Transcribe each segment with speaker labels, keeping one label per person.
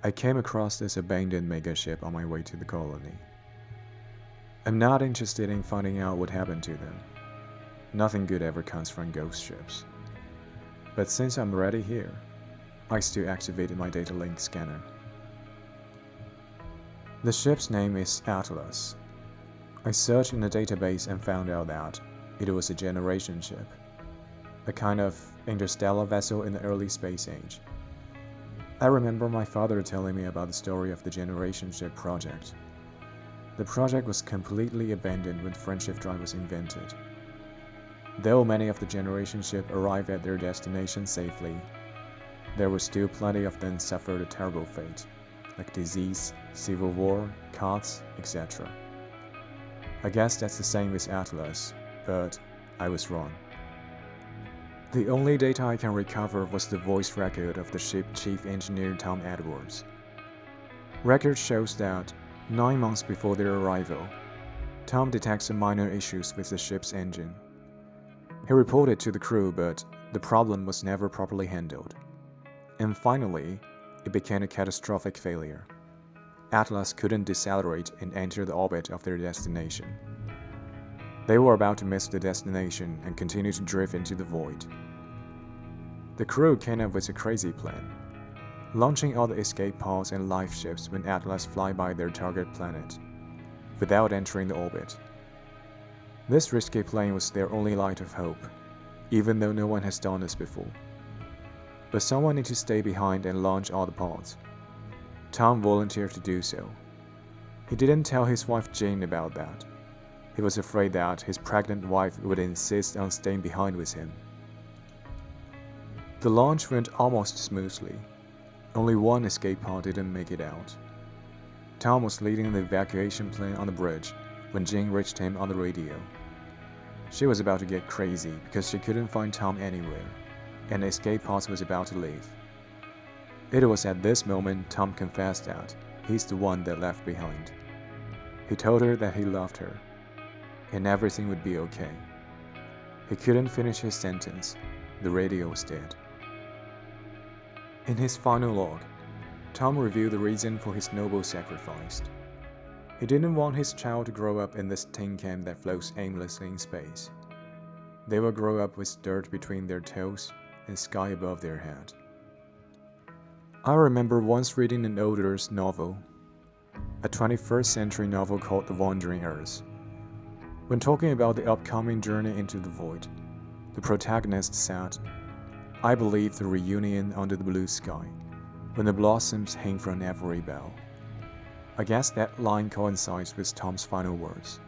Speaker 1: I came across this abandoned megaship on my way to the colony. I'm not interested in finding out what happened to them. Nothing good ever comes from ghost ships. But since I'm already here, I still activated my data link scanner. The ship's name is Atlas. I searched in the database and found out that it was a generation ship, a kind of interstellar vessel in the early space age. I remember my father telling me about the story of the generation ship project. The project was completely abandoned when friendship drive was invented. Though many of the generation ship arrived at their destination safely, there were still plenty of them suffered a terrible fate, like disease, civil war, cuts, etc. I guess that's the same with Atlas, but I was wrong. The only data I can recover was the voice record of the ship chief engineer Tom Edwards. Record shows that 9 months before their arrival, Tom detected some minor issues with the ship's engine. He reported to the crew, but the problem was never properly handled. And finally, it became a catastrophic failure. Atlas couldn't decelerate and enter the orbit of their destination. They were about to miss the destination and continue to drift into the void. The crew came up with a crazy plan, launching all the escape pods and life ships when Atlas fly by their target planet, without entering the orbit. This risky plan was their only light of hope, even though no one has done this before. But someone needed to stay behind and launch all the pods. Tom volunteered to do so. He didn't tell his wife Jane about that. He was afraid that his pregnant wife would insist on staying behind with him. The launch went almost smoothly. Only one escape pod didn't make it out. Tom was leading the evacuation plan on the bridge when Jane reached him on the radio. She was about to get crazy because she couldn't find Tom anywhere, and the escape pod was about to leave. It was at this moment Tom confessed that he's the one that left behind. He told her that he loved her, and everything would be okay. He couldn't finish his sentence. The radio was dead. In his final log, Tom revealed the reason for his noble sacrifice. He didn't want his child to grow up in this tin can that floats aimlessly in space. They will grow up with dirt between their toes and sky above their head. I remember once reading an older novel, a 21st century novel called The Wandering Earth. When talking about the upcoming journey into the void, the protagonist said, "I believe the reunion under the blue sky, when the blossoms hang from every bough." I guess that line coincides with Tom's final words.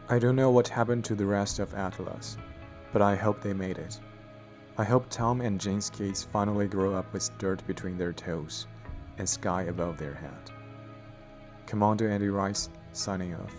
Speaker 1: I don't know what happened to the rest of Atlas, but I hope they made it. I hope Tom and Jane's kids finally grow up with dirt between their toes and sky above their head. Commander Andy Rice, signing off.